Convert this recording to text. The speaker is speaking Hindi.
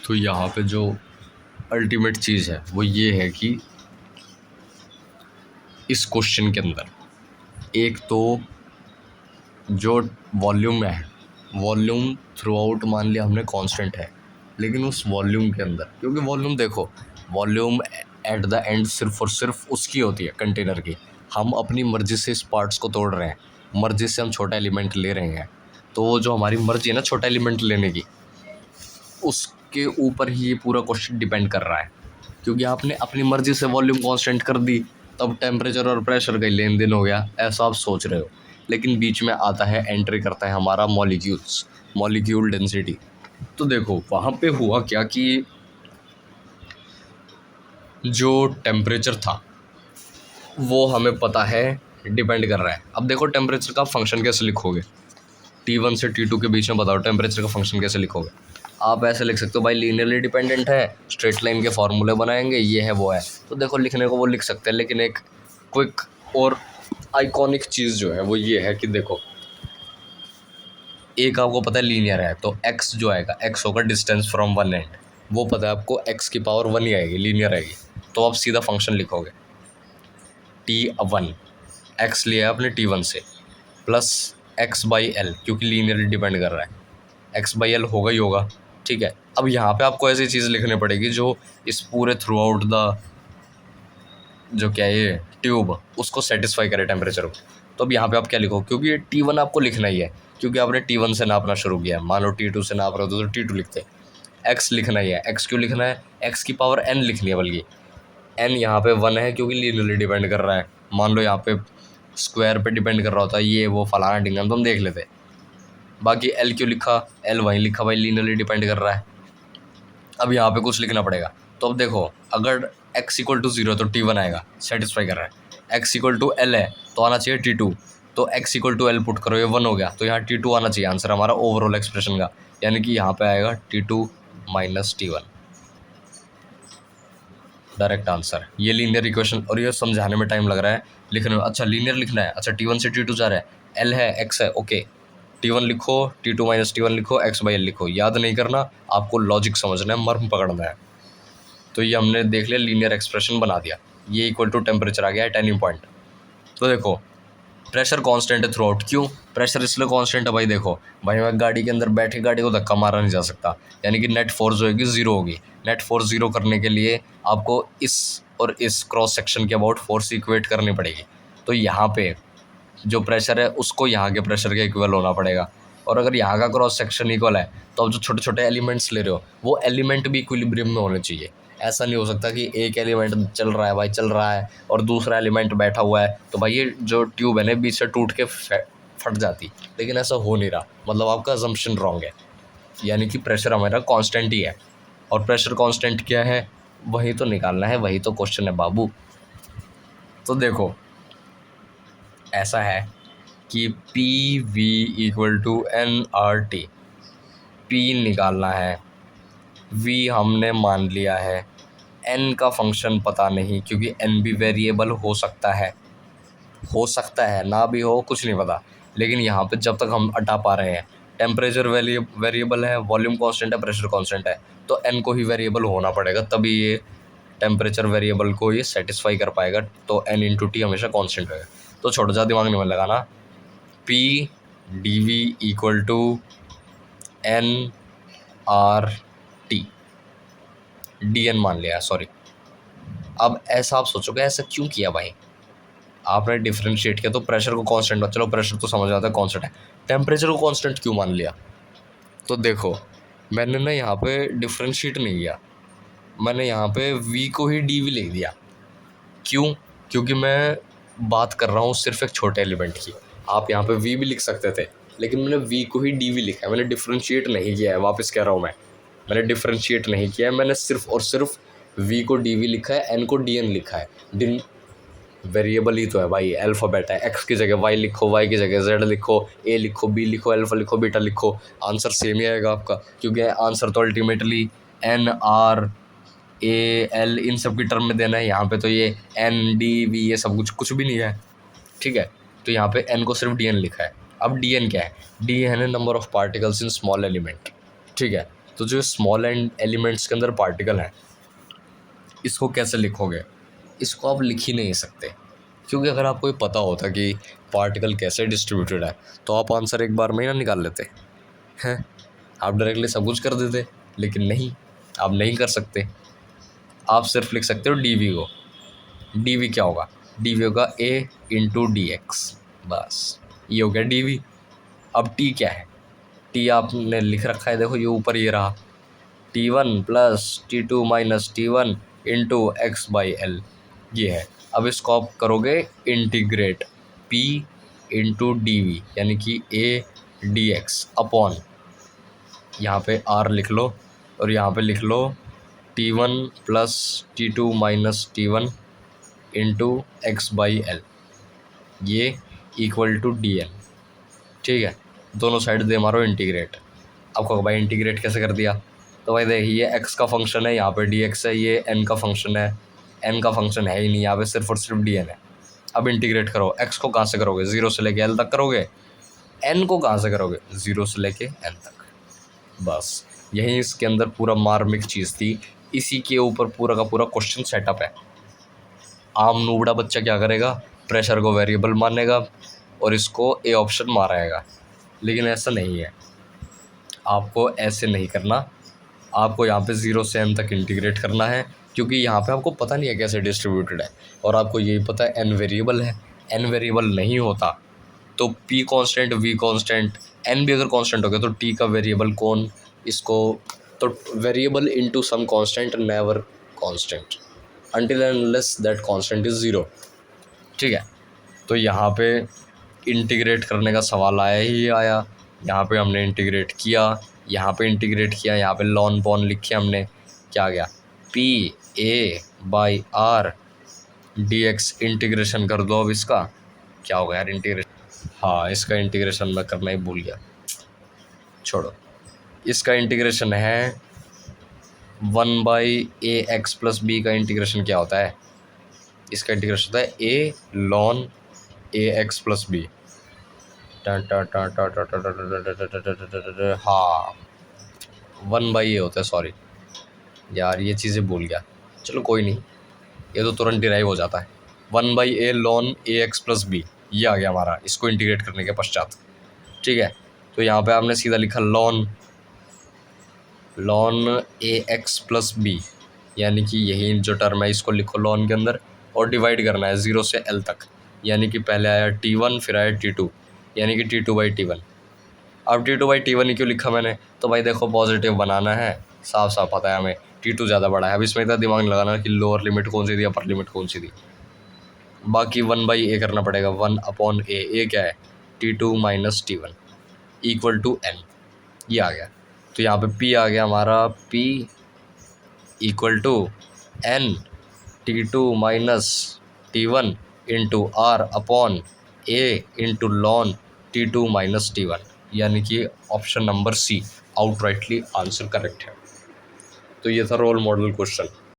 तो यहाँ पे जो अल्टीमेट चीज़ है वो ये है कि इस क्वेश्चन के अंदर एक तो जो वॉल्यूम है, वॉल्यूम थ्रू आउट मान लिया हमने कांस्टेंट है, लेकिन उस वॉल्यूम के अंदर, क्योंकि वॉल्यूम देखो, वॉल्यूम एट द एंड सिर्फ और सिर्फ उसकी होती है कंटेनर की। हम अपनी मर्ज़ी से इस पार्ट्स को तोड़ रहे हैं, मर्ज़ी से हम छोटा एलिमेंट ले रहे हैं, तो वो जो हमारी मर्ज़ी है ना छोटा एलिमेंट लेने की, उसके ऊपर ही ये पूरा क्वेश्चन डिपेंड कर रहा है। क्योंकि आपने अपनी मर्ज़ी से वॉल्यूम कांस्टेंट कर दी, तब टेम्परेचर और प्रेशर का लेन देन हो गया, ऐसा आप सोच रहे हो। लेकिन बीच में आता है, एंट्री करता है हमारा मॉलिक्यूल्स, मॉलिक्यूल डेंसिटी। तो देखो वहाँ पे हुआ क्या कि जो टेम्परेचर था वो हमें पता है डिपेंड कर रहा है। अब देखो टेम्परेचर का फंक्शन कैसे लिखोगे, T1 से T2 के बीच में बताओ टेम्परेचर का फंक्शन कैसे लिखोगे। आप ऐसे लिख सकते हो भाई लीनियरली डिपेंडेंट है, स्ट्रेट लाइन के फार्मूले बनाएंगे, ये है वो है। तो देखो लिखने को वो लिख सकते हैं, लेकिन एक क्विक और आइकॉनिक चीज़ जो है वो ये है कि देखो, एक आपको पता है लीनियर है, तो x जो आएगा, x होगा डिस्टेंस फ्रॉम वन एंड, वो पता है आपको, x की पावर 1 ही आएगी, लीनियर आएगी। तो आप सीधा फंक्शन लिखोगे T1, x लिया है आपने T1 से, प्लस x/L, क्योंकि लीनियरली डिपेंड कर रहा है, x/L होगा ही होगा। ठीक है, अब यहाँ पे आपको ऐसी चीज़ लिखनी पड़ेगी जो इस पूरे थ्रू आउट द जो क्या है ये ट्यूब, उसको सेटिस्फाई करे टेम्परेचर को। तो अब यहाँ पे आप क्या लिखो, क्योंकि ये T1 आपको लिखना ही है, क्योंकि आपने T1 से नापना शुरू किया है। मान लो T2 से नाप रहे हो तो T2 लिखते हैं। x लिखना ही है, x क्यों लिखना है, x की पावर n लिखनी है, बल्कि n यहाँ पे 1 है क्योंकि लीनियरली डिपेंड कर रहा है। मान लो यहाँ पे स्क्वायर पे डिपेंड कर रहा होता है, ये वो फलाना ढिंगन, तो हम देख लेते। बाकी l क्यों लिखा, l वहीं लिखा भाई, लीनियरली डिपेंड कर रहा है। अब यहाँ पे कुछ लिखना पड़ेगा। तो अब देखो, अगर x इक्वल टू 0 तो T1 आएगा, सेटिस्फाई कर रहा है। x इक्वल टू L है तो आना चाहिए T2, तो x equal to L put करो, ये 1 हो गया, तो यहाँ T2 आना चाहिए आंसर हमारा ओवरऑल एक्सप्रेशन का। यानी कि यहाँ पे आएगा T2 minus T1, direct answer. ये लीनियर इक्वेशन, और ये समझाने में टाइम लग रहा है, लिखने में। अच्छा लीनियर लिखना है, अच्छा T1 से T2 जा रहा है, L है x है, ओके, T1 लिखो, T2 माइनस T1 लिखो, x/L लिखो। याद नहीं करना, आपको लॉजिक समझना है, मर्म पकड़ना है। तो ये हमने देख लिया, लीनियर एक्सप्रेशन बना दिया, ये इक्वल टू टेम्परेचर आ गया है टर्निंग पॉइंट। तो देखो प्रेशर कांस्टेंट है थ्रू आउट। क्यों प्रेशर इसलिए कांस्टेंट है भाई, देखो भाई मैं गाड़ी के अंदर बैठे गाड़ी को धक्का मारा नहीं जा सकता, यानी कि नेट फोर्स जो होगी 0 होगी। नेट फोर्स 0 करने के लिए आपको इस और इस क्रॉस सेक्शन के अबाउट फोर्स इक्वेट करनी पड़ेगी। तो यहाँ पे जो प्रेशर है उसको यहाँ के प्रेशर के इक्वल होना पड़ेगा, और अगर यहाँ का क्रॉस सेक्शन इक्वल है तो अब जो छोटे छोटे एलिमेंट्स ले रहे हो वो एलिमेंट भी इक्विलिब्रियम में होने चाहिए। ऐसा नहीं हो सकता कि एक एलिमेंट चल रहा है भाई, चल रहा है, और दूसरा एलिमेंट बैठा हुआ है, तो भाई ये जो ट्यूब है ना बीच से टूट के फट जाती। लेकिन ऐसा हो नहीं रहा, मतलब आपका अजम्पशन रॉन्ग है, यानी कि प्रेशर हमारा कांस्टेंट ही है। और प्रेशर कांस्टेंट क्या है वही तो निकालना है, वही तो क्वेश्चन है बाबू। तो देखो ऐसा है कि P V equal to nRT, P निकालना है, वी हमने मान लिया है, एन का फंक्शन पता नहीं, क्योंकि एन भी वेरिएबल हो सकता है, ना भी हो, कुछ नहीं पता। लेकिन यहाँ पे जब तक हम हटा पा रहे हैं, टेम्परेचर वेरिएबल है, वॉल्यूम कांस्टेंट है, प्रेशर कांस्टेंट है, तो एन को ही वेरिएबल होना पड़ेगा, तभी ये टेम्परेचर वेरिएबल को ये सेटिस्फाई कर पाएगा। तो एन इंटू टी हमेशा कांस्टेंट रहेगा। तो छोटा सा दिमाग नहीं में लगाना, P D V equal to nRT, dn मान लिया, सॉरी। अब ऐसा आप सोचोगे ऐसा क्यों किया भाई, आपने डिफरेंशिएट किया तो प्रेशर को कांस्टेंट, चलो प्रेशर तो समझ आता है कांस्टेंट है, टेम्परेचर को कांस्टेंट क्यों मान लिया। तो देखो मैंने ना यहाँ पे डिफरेंशिएट नहीं किया, मैंने यहाँ पे v को ही dv लिख दिया। क्यों, क्योंकि मैं बात कर रहा हूँ सिर्फ एक छोटे एलिमेंट की। आप यहाँ पे v भी लिख सकते थे, लेकिन मैंने v को ही dv लिखा है, मैंने डिफरेंशिएट नहीं किया है। वापस कह रहा हूँ मैंने डिफरेंशिएट नहीं किया है, मैंने सिर्फ और सिर्फ v को dv लिखा है, n को dn लिखा है। दिन वेरिएबल ही तो है भाई, अल्फ़ाबेट है, x की जगह y लिखो, y की जगह z लिखो, a लिखो, b लिखो, अल्फ़ा लिखो, बीटा लिखो, आंसर सेम ही आएगा आपका, क्योंकि आंसर तो ultimately n r a l इन सब की टर्म में देना है। यहाँ पे तो ये n d v ये सब कुछ भी नहीं है, ठीक है। तो यहाँ पे n को सिर्फ dn लिखा है। अब dn क्या है, d है number of particles in small element, ठीक है। तो जो स्मॉल एंड एलिमेंट्स के अंदर पार्टिकल हैं, इसको कैसे लिखोगे? इसको आप लिख ही नहीं सकते, क्योंकि अगर आपको ये पता होता कि पार्टिकल कैसे डिस्ट्रीब्यूटेड है तो आप आंसर एक बार में ही ना निकाल लेते हैं, आप डायरेक्टली सब कुछ कर देते। लेकिन नहीं, आप नहीं कर सकते। आप सिर्फ लिख सकते हो डी वी को। डी वी क्या होगा? डी वी होगा ए इंटू डी एक्स, बस ये हो गया डी वी। अब टी क्या है? टी आपने लिख रखा है, देखो ये ऊपर ये रहा, T1 plus T2 minus T1 into X by L, ये है। अब इसको आप करोगे integrate, P into D V यानी कि ए डी एक्स अपॉन, यहाँ पे R लिख लो और यहाँ पे लिख लो T1 plus T2 minus T1 into X by L, ये इक्वल टू डी एल। ठीक है, दोनों साइड दे मारो इंटीग्रेट। आपको भाई इंटीग्रेट कैसे कर दिया? तो भाई देखिए ये x का फंक्शन है, यहाँ पे dx है, ये n का फंक्शन है, n का फंक्शन है ही नहीं यहाँ पे, सिर्फ और सिर्फ dn है। अब इंटीग्रेट करो, x को कहाँ से करोगे? 0 से लेके l तक करोगे। n को कहाँ से करोगे? 0 से लेके n तक। बस यही इसके अंदर पूरा मार्मिक चीज़ थी, इसी के ऊपर पूरा का पूरा क्वेश्चन सेटअप है। आम नूबड़ा बच्चा क्या करेगा? प्रेशर को वेरिएबल मानेगा और इसको ए ऑप्शन मारेगा, लेकिन ऐसा नहीं है। आपको ऐसे नहीं करना, आपको यहाँ पे 0 से n तक इंटीग्रेट करना है, क्योंकि यहाँ पे आपको पता नहीं है कैसे डिस्ट्रीब्यूटेड है, और आपको यही पता है n वेरिएबल है। n वेरिएबल नहीं होता तो p constant, v constant, n भी अगर कांस्टेंट हो गया तो t का वेरिएबल कौन, इसको तो variable into some constant never constant until and unless that constant is 0। ठीक है, तो यहाँ पे इंटीग्रेट करने का सवाल आया ही आया। यहाँ पे हमने इंटीग्रेट किया, यहाँ पे इंटीग्रेट किया, यहाँ पे लॉन पॉन लिखे हमने, क्या गया? P A by R D x. Integration कर दो अब इसका, क्या होगा यार इंटीग्रेशन? हाँ, इसका इंटीग्रेशन मैं करना ही भूल गया, छोड़ो। इसका इंटीग्रेशन है 1/ax प्लस बी का इंटीग्रेशन क्या होता है? इसका इंटीग्रेशन होता है a ln ax plus B. हाँ, 1/a होता है, सॉरी यार ये चीज़ें भूल गया, चलो कोई नहीं, ये तो तुरंत डिराइव हो जाता है। 1/a ln ax plus B, ये आ गया हमारा इसको इंटीग्रेट करने के पश्चात। ठीक है, तो यहाँ पे आपने सीधा लिखा ln ax प्लस बी, यानी कि यही जो टर्म है इसको लिखो ln के अंदर और डिवाइड करना है 0 से l तक, यानी कि पहले आया T1 फिर आया T2, यानी कि T2/T1। अब T2/T1 ही क्यों लिखा मैंने? तो भाई देखो पॉजिटिव बनाना है, साफ साफ पता है हमें T2 ज़्यादा बड़ा है। अब इसमें इतना दिमाग लगाना कि लोअर लिमिट कौन सी थी, अपर लिमिट कौन सी थी। बाकी 1/a करना पड़ेगा, 1/a। a क्या है? T2 minus T1 equal to n, ये आ गया। तो यहाँ पे p आ गया हमारा, p equal to n T2 minus T1 into R upon a into ln T2 minus T1, यानी कि option number C outrightly answer correct है। तो ये था रोल मॉडल क्वेश्चन।